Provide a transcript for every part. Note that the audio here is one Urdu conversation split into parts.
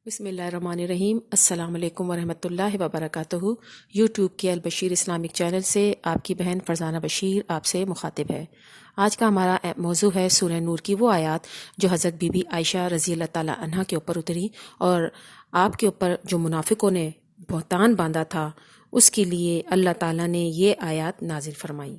بسم اللہ الرحمن الرحیم۔ السلام علیکم ورحمۃ اللہ وبرکاتہ۔ یوٹیوب کے البشیر اسلامک چینل سے آپ کی بہن فرزانہ بشیر آپ سے مخاطب ہے۔ آج کا ہمارا موضوع ہے سورہ نور کی وہ آیات جو حضرت بی بی عائشہ رضی اللہ تعالی عنہا کے اوپر اتری اور آپ کے اوپر جو منافقوں نے بہتان باندھا تھا اس کے لیے اللہ تعالیٰ نے یہ آیات نازل فرمائی۔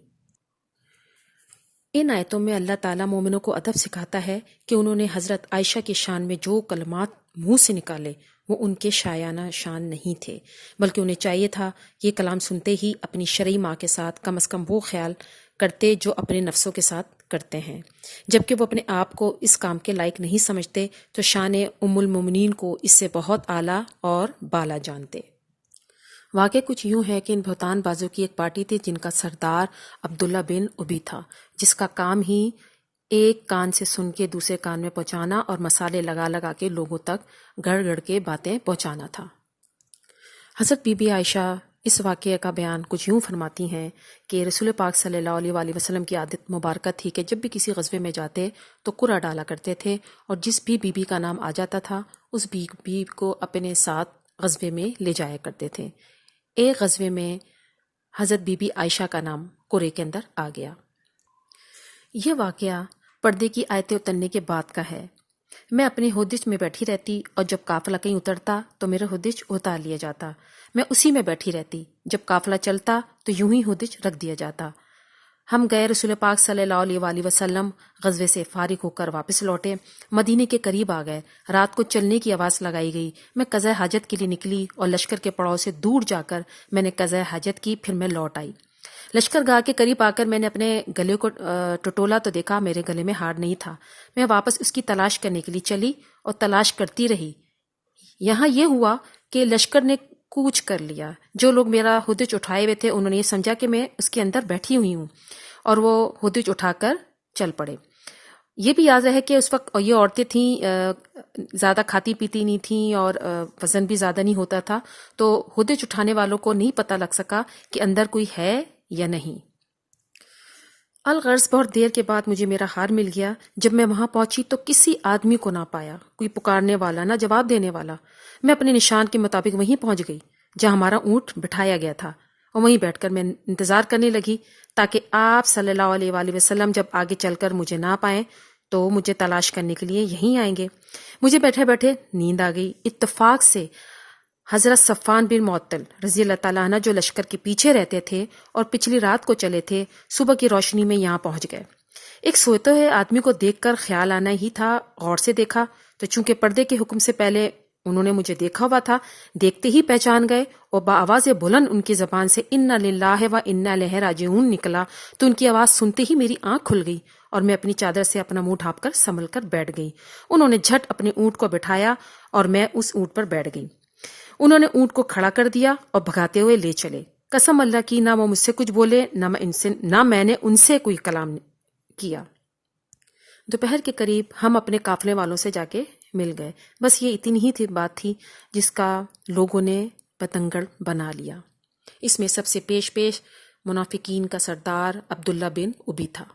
ان آیتوں میں اللہ تعالیٰ مومنوں کو ادب سکھاتا ہے کہ انہوں نے حضرت عائشہ کی شان میں جو کلمات منہ سے نکالے وہ ان کے شایانہ شان نہیں تھے، بلکہ انہیں چاہیے تھا یہ کلام سنتے ہی اپنی شرعی ماں کے ساتھ کم از کم وہ خیال کرتے جو اپنے نفسوں کے ساتھ کرتے ہیں، جبکہ وہ اپنے آپ کو اس کام کے لائق نہیں سمجھتے تو شان ام المومنین کو اس سے بہت اعلیٰ اور بالا جانتے۔ واقع کچھ یوں ہے کہ ان بہتان بازوں کی ایک پارٹی تھی جن کا سردار عبداللہ بن ابی تھا، جس کا کام ہی ایک کان سے سن کے دوسرے کان میں پہنچانا اور مسالے لگا لگا کے لوگوں تک گڑ گڑ کے باتیں پہنچانا تھا۔ حضرت بی بی عائشہ اس واقعے کا بیان کچھ یوں فرماتی ہیں کہ رسول پاک صلی اللہ علیہ وآلہ وسلم کی عادت مبارکہ تھی کہ جب بھی کسی غزوے میں جاتے تو قرعہ ڈالا کرتے تھے اور جس بھی بی بی کا نام آ جاتا تھا اس بی بی کو اپنے ساتھ غزوے میں لے جایا کرتے تھے۔ ایک غزوے میں حضرت بی بی عائشہ کا نام قرعے کے اندر آ گیا۔ یہ واقعہ پردے کی آیتیں اترنے کے بعد کا ہے۔ میں اپنے ہودج میں بیٹھی رہتی اور جب قافلہ کہیں اترتا تو میرا ہودج اتار لیا جاتا، میں اسی میں بیٹھی رہتی، جب قافلہ چلتا تو یوں ہی ہودج رکھ دیا جاتا۔ ہم گئے رسول پاک صلی اللہ علیہ وآلہ وسلم غزوے سے فارغ ہو کر واپس لوٹے، مدینے کے قریب آ گئے، رات کو چلنے کی آواز لگائی گئی، میں قضاء حاجت کے لیے نکلی اور لشکر کے پڑاؤ سے دور جا کر میں نے قضاء حاجت کی، پھر میں لوٹ آئی۔ لشکر گاہ کے قریب آ کر میں نے اپنے گلے کو ٹٹولا تو دیکھا میرے گلے میں ہار نہیں تھا۔ میں واپس اس کی تلاش کرنے کے لیے چلی اور تلاش کرتی رہی۔ یہاں یہ ہوا کہ لشکر نے کوچ کر لیا، جو لوگ میرا ہودج اٹھائے ہوئے تھے انہوں نے یہ سمجھا کہ میں اس کے اندر بیٹھی ہوئی ہوں اور وہ ہودج اٹھا کر چل پڑے۔ یہ بھی یاد رہے کہ اس وقت یہ عورتیں تھیں، زیادہ کھاتی پیتی نہیں تھیں اور وزن بھی زیادہ نہیں ہوتا تھا، تو ہودج اٹھانے والوں کو نہیں پتہ لگ سکا کہ اندر کوئی ہے یا نہیں۔ الغرض بہت دیر کے بعد مجھے میرا ہار مل گیا۔ جب میں وہاں پہنچی تو کسی آدمی کو نہ پایا، کوئی پکارنے والا نہ جواب دینے والا۔ میں اپنے نشان کے مطابق وہیں پہنچ گئی جہاں ہمارا اونٹ بٹھایا گیا تھا اور وہیں بیٹھ کر میں انتظار کرنے لگی تاکہ آپ صلی اللہ علیہ وآلہ وسلم جب آگے چل کر مجھے نہ پائیں تو مجھے تلاش کرنے کے لیے یہیں آئیں گے۔ مجھے بیٹھے بیٹھے نیند آ گئی۔ اتفاق سے حضرت صفوان بن معطل رضی اللہ تعالیٰ عنہ جو لشکر کے پیچھے رہتے تھے اور پچھلی رات کو چلے تھے، صبح کی روشنی میں یہاں پہنچ گئے۔ ایک سوتے ہوئے آدمی کو دیکھ کر خیال آنا ہی تھا، غور سے دیکھا تو چونکہ پردے کے حکم سے پہلے انہوں نے مجھے دیکھا ہوا تھا، دیکھتے ہی پہچان گئے اور بآواز بلند ان کی زبان سے انا للہ و انا الیہ راجعون نکلا تو ان کی آواز سنتے ہی میری آنکھ کھل گئی اور میں اپنی چادر سے اپنا منہ ڈھانپ کر سنبھل کر بیٹھ گئی۔ انہوں نے جھٹ اپنے اونٹ کو بٹھایا اور میں اس اونٹ پر بیٹھ گئی۔ انہوں نے اونٹ کو کھڑا کر دیا اور بھگاتے ہوئے لے چلے۔ قسم اللہ کی نہ وہ مجھ سے کچھ بولے نہ میں نے ان سے کوئی کلام کیا۔ دوپہر کے قریب ہم اپنے قافلے والوں سے جا کے مل گئے۔ بس یہ اتنی ہی بات تھی جس کا لوگوں نے بتنگڑ بنا لیا۔ اس میں سب سے پیش منافقین کا سردار عبداللہ بن ابی تھا۔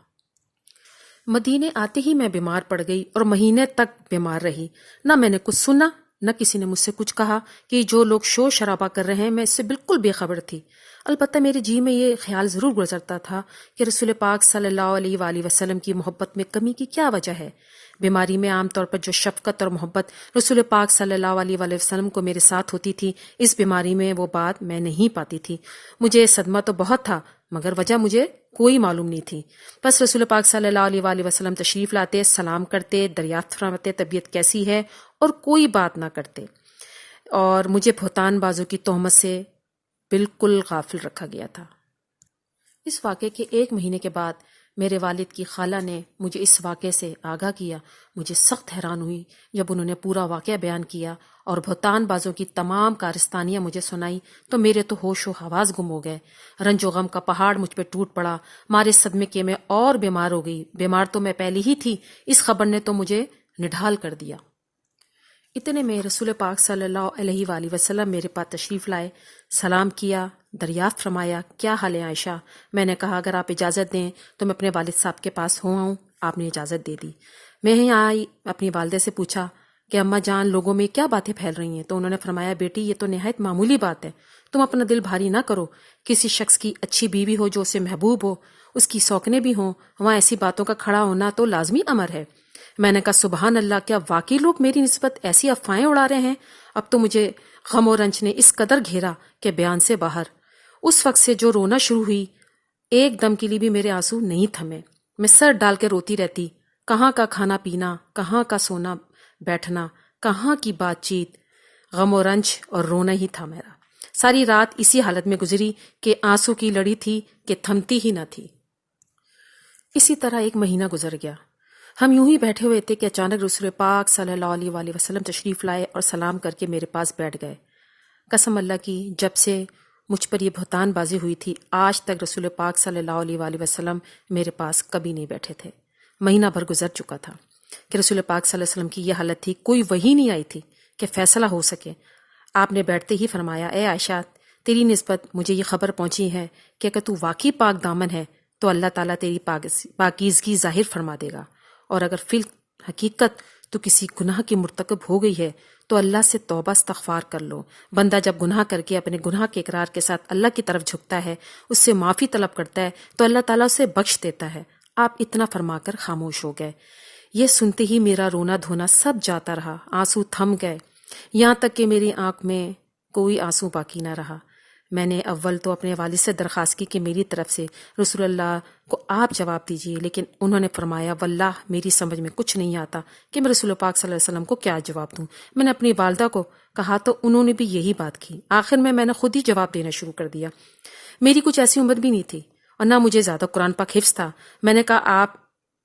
مدینے آتے ہی میں بیمار پڑ گئی اور مہینے تک بیمار رہی۔ نہ میں نے کچھ سنا نہ کسی نے مجھ سے کچھ کہا کہ جو لوگ شور شرابہ کر رہے ہیں میں اس سے بالکل بے خبر تھی۔ البتہ میرے جی میں یہ خیال ضرور گزرتا تھا کہ رسول پاک صلی اللہ علیہ وآلہ وسلم کی محبت میں کمی کی کیا وجہ ہے۔ بیماری میں عام طور پر جو شفقت اور محبت رسول پاک صلی اللہ علیہ وآلہ وسلم کو میرے ساتھ ہوتی تھی، اس بیماری میں وہ بات میں نہیں پاتی تھی۔ مجھے صدمہ تو بہت تھا مگر وجہ مجھے کوئی معلوم نہیں تھی۔ بس رسول پاک صلی اللہ علیہ وآلہ وسلم تشریف لاتے، سلام کرتے، دریافت فرماتے طبیعت کیسی ہے اور کوئی بات نہ کرتے، اور مجھے بہتان بازوں کی تہمت سے بالکل غافل رکھا گیا تھا۔ اس واقعے کے 1 مہینے کے بعد میرے والد کی خالہ نے مجھے اس واقعے سے آگاہ کیا۔ مجھے سخت حیران ہوئی جب انہوں نے پورا واقعہ بیان کیا اور بہتان بازوں کی تمام کارستانیاں مجھے سنائی تو میرے تو ہوش و حواس گم ہو گئے۔ رنج و غم کا پہاڑ مجھ پہ ٹوٹ پڑا۔ مارے صدمے کے میں اور بیمار ہو گئی۔ بیمار تو میں پہلے ہی تھی، اس خبر نے تو مجھے نڈھال کر دیا۔ اتنے میں رسول پاک صلی اللہ علیہ وآلہ وسلم میرے پاس تشریف لائے، سلام کیا، دریافت فرمایا کیا حال ہے عائشہ؟ میں نے کہا اگر آپ اجازت دیں تو میں اپنے والد صاحب کے پاس ہو آؤں۔ آپ نے اجازت دے دی۔ میں یہاں آئی، اپنی والدہ سے پوچھا کہ اماں جان لوگوں میں کیا باتیں پھیل رہی ہیں؟ تو انہوں نے فرمایا بیٹی یہ تو نہایت معمولی بات ہے، تم اپنا دل بھاری نہ کرو، کسی شخص کی اچھی بیوی ہو جو اسے محبوب ہو، اس کی سوکنے بھی ہوں، وہاں ایسی باتوں کا کھڑا ہونا تو لازمی امر ہے۔ میں نے کہا سبحان اللہ، کیا واقعی لوگ میری نسبت ایسی افواہیں اڑا رہے ہیں؟ اب تو مجھے غم و رنج نے اس قدر گھیرا کہ بیان سے باہر۔ اس وقت سے جو رونا شروع ہوئی، ایک دم کے لیے بھی میرے آنسو نہیں تھمے۔ میں سر ڈال کے روتی رہتی، کہاں کا کھانا پینا، کہاں کا سونا بیٹھنا، کہاں کی بات چیت، غم و رنج اور رونا ہی تھا میرا۔ ساری رات اسی حالت میں گزری کہ آنسو کی لڑی تھی کہ تھمتی ہی نہ تھی۔ اسی طرح ایک مہینہ گزر گیا۔ ہم یوں ہی بیٹھے ہوئے تھے کہ اچانک رسول پاک صلی اللہ علیہ وآلہ وسلم تشریف لائے اور سلام کر کے میرے پاس بیٹھ گئے۔ قسم اللہ کی، جب سے مجھ پر یہ بہتان بازی ہوئی تھی، آج تک رسول پاک صلی اللہ علیہ وآلہ وسلم میرے پاس کبھی نہیں بیٹھے تھے۔ مہینہ بھر گزر چکا تھا کہ رسول پاک صلی اللہ علیہ وسلم کی یہ حالت تھی، کوئی وحی نہیں آئی تھی کہ فیصلہ ہو سکے۔ آپ نے بیٹھتے ہی فرمایا، اے عائشہ، تیری نسبت مجھے یہ خبر پہنچی ہے کہ اگر تو واقعی پاک دامن ہے تو اللہ تعالیٰ تیری پاکیزگی ظاہر فرما دے گا، اور اگر فی حقیقت تو کسی گناہ کی مرتکب ہو گئی ہے تو اللہ سے توبہ استغفار کر لو۔ بندہ جب گناہ کر کے اپنے گناہ کے اقرار کے ساتھ اللہ کی طرف جھکتا ہے، اس سے معافی طلب کرتا ہے تو اللہ تعالیٰ اسے بخش دیتا ہے۔ آپ اتنا فرما کر خاموش ہو گئے۔ یہ سنتے ہی میرا رونا دھونا سب جاتا رہا، آنسو تھم گئے، یہاں تک کہ میری آنکھ میں کوئی آنسو باقی نہ رہا۔ میں نے اول تو اپنے والد سے درخواست کی کہ میری طرف سے رسول اللہ کو آپ جواب دیجئے، لیکن انہوں نے فرمایا واللہ میری سمجھ میں کچھ نہیں آتا کہ میں رسول پاک صلی اللہ علیہ وسلم کو کیا جواب دوں۔ میں نے اپنی والدہ کو کہا تو انہوں نے بھی یہی بات کی۔ آخر میں نے خود ہی جواب دینا شروع کر دیا۔ میری کچھ ایسی عمر بھی نہیں تھی اور نہ مجھے زیادہ قرآن پاک حفظ تھا۔ میں نے کہا آپ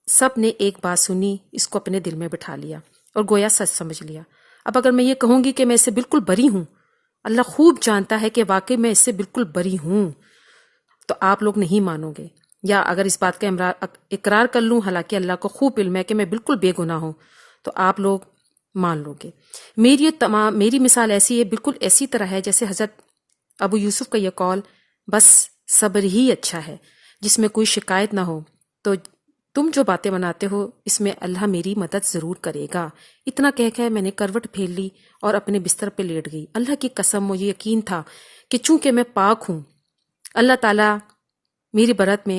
سب نے ایک بات سنی، اس کو اپنے دل میں بٹھا لیا اور گویا سچ سمجھ لیا۔ اب اگر میں یہ کہوں گی کہ میں اس سے بالکل بری ہوں، اللہ خوب جانتا ہے کہ واقعی میں اس سے بالکل بری ہوں، تو آپ لوگ نہیں مانو گے، یا اگر اس بات کا اقرار کر لوں حالانکہ اللہ کو خوب علم ہے کہ میں بالکل بے گناہ ہوں، تو آپ لوگ مان لو گے۔ میری مثال ایسی ہے، بالکل ایسی طرح ہے جیسے حضرت ابو یوسف کا یہ قول، بس صبر ہی اچھا ہے، جس میں کوئی شکایت نہ ہو، تو تم جو باتیں بناتے ہو اس میں اللہ میری مدد ضرور کرے گا۔ اتنا کہہ کے میں نے کروٹ پھیر لی اور اپنے بستر پہ لیٹ گئی۔ اللہ کی قسم مجھے یقین تھا کہ چونکہ میں پاک ہوں، اللہ تعالیٰ میری برت میں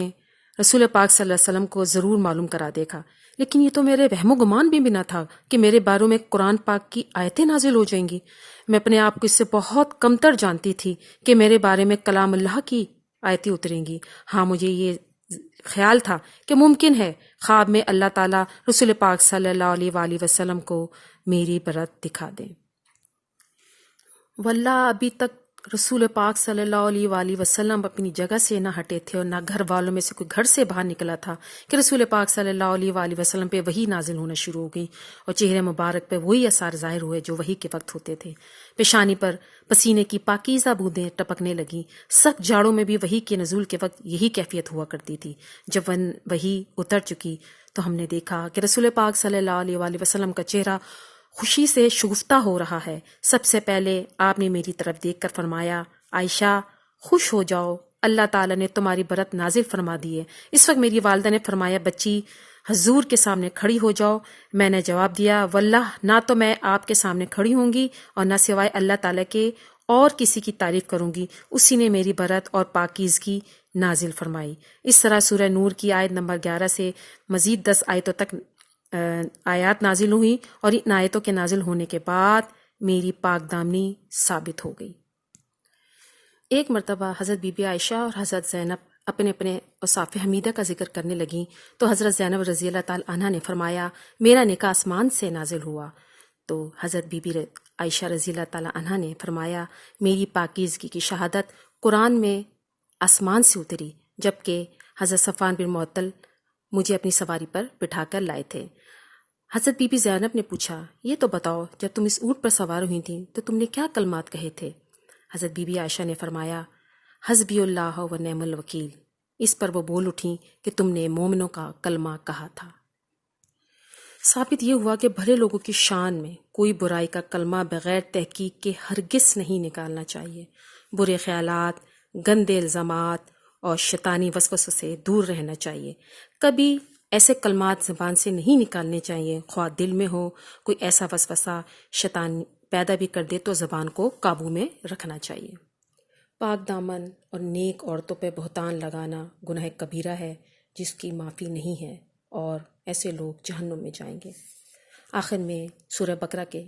رسول پاک صلی اللہ علیہ وسلم کو ضرور معلوم کرا دے گا۔ لیکن یہ تو میرے وہم و گمان بھی نہ تھا کہ میرے باروں میں قرآن پاک کی آیتیں نازل ہو جائیں گی۔ میں اپنے آپ کو اس سے بہت کمتر جانتی تھی کہ میرے بارے میں کلام اللہ کی آیتیں اتریں گی۔ ہاں، مجھے یہ خیال تھا کہ ممکن ہے خواب میں اللہ تعالیٰ رسول پاک صلی اللہ علیہ وآلہ وسلم کو میری برت دکھا دیں۔ واللہ ابھی تک رسول پاک صلی اللہ علیہ وآلہ وسلم اپنی جگہ سے نہ ہٹے تھے اور نہ گھر والوں میں سے کوئی گھر سے باہر نکلا تھا کہ رسول پاک صلی اللہ علیہ وآلہ وسلم پہ وحی نازل ہونا شروع ہو گئی اور چہرے مبارک پہ وہی اثار ظاہر ہوئے جو وحی کے وقت ہوتے تھے۔ پیشانی پر پسینے کی پاکیزہ بوندیں ٹپکنے لگیں۔ سخت جاڑوں میں بھی وحی کے نزول کے وقت یہی کیفیت ہوا کرتی تھی۔ جب وحی اتر چکی تو ہم نے دیکھا کہ رسول پاک صلی اللہ علیہ وآلہ وسلم کا چہرہ خوشی سے شگفتہ ہو رہا ہے۔ سب سے پہلے آپ نے میری طرف دیکھ کر فرمایا، عائشہ خوش ہو جاؤ، اللہ تعالیٰ نے تمہاری برت نازل فرما دی ہے۔ اس وقت میری والدہ نے فرمایا، بچی حضور کے سامنے کھڑی ہو جاؤ۔ میں نے جواب دیا، واللہ نہ تو میں آپ کے سامنے کھڑی ہوں گی اور نہ سوائے اللہ تعالیٰ کے اور کسی کی تعریف کروں گی۔ اسی نے میری برت اور پاکیزگی نازل فرمائی۔ اس طرح سورہ نور کی آیت نمبر 11 سے مزید 10 آیتوں تک آیات نازل ہوئی اور ان آیتوں کے نازل ہونے کے بعد میری پاک دامنی ثابت ہو گئی۔ ایک مرتبہ حضرت بی بی عائشہ اور حضرت زینب اپنے اوصاف حمیدہ کا ذکر کرنے لگیں تو حضرت زینب رضی اللہ تعالی عنہ نے فرمایا، میرا نکاح آسمان سے نازل ہوا۔ تو حضرت بی بی عائشہ رضی اللہ تعالی عنہ نے فرمایا، میری پاکیزگی کی شہادت قرآن میں آسمان سے اتری، جبکہ حضرت صفوان بن معطل مجھے اپنی سواری پر بٹھا کر لائے تھے۔ حضرت بی بی زینب نے پوچھا، یہ تو بتاؤ جب تم اس اونٹ پر سوار ہوئی تھیں تو تم نے کیا کلمات کہے تھے؟ حضرت بی بی عائشہ نے فرمایا، حسبی اللہ و نعم الوکیل۔ اس پر وہ بول اٹھیں کہ تم نے مومنوں کا کلمہ کہا تھا۔ ثابت یہ ہوا کہ بھلے لوگوں کی شان میں کوئی برائی کا کلمہ بغیر تحقیق کے ہرگز نہیں نکالنا چاہیے۔ برے خیالات، گندے الزامات اور شیطانی وسوسوں سے دور رہنا چاہیے۔ کبھی ایسے کلمات زبان سے نہیں نکالنے چاہیے، خواہ دل میں ہو کوئی ایسا وسوسہ شیطان پیدا بھی کر دے تو زبان کو قابو میں رکھنا چاہیے۔ پاک دامن اور نیک عورتوں پہ بہتان لگانا گناہ کبیرہ ہے جس کی معافی نہیں ہے، اور ایسے لوگ جہنم میں جائیں گے۔ آخر میں سورہ بقرہ کے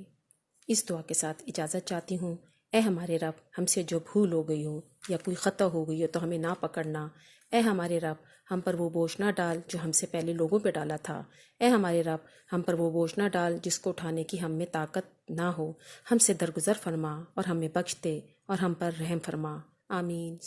اس دعا کے ساتھ اجازت چاہتی ہوں۔ اے ہمارے رب، ہم سے جو بھول ہو گئی ہو یا کوئی خطا ہو گئی ہو تو ہمیں نہ پکڑنا۔ اے ہمارے رب، ہم پر وہ بوجھ نہ ڈال جو ہم سے پہلے لوگوں پہ ڈالا تھا۔ اے ہمارے رب، ہم پر وہ بوجھ نہ ڈال جس کو اٹھانے کی ہم میں طاقت نہ ہو۔ ہم سے درگزر فرما اور ہمیں بخش دے اور ہم پر رحم فرما۔ آمین۔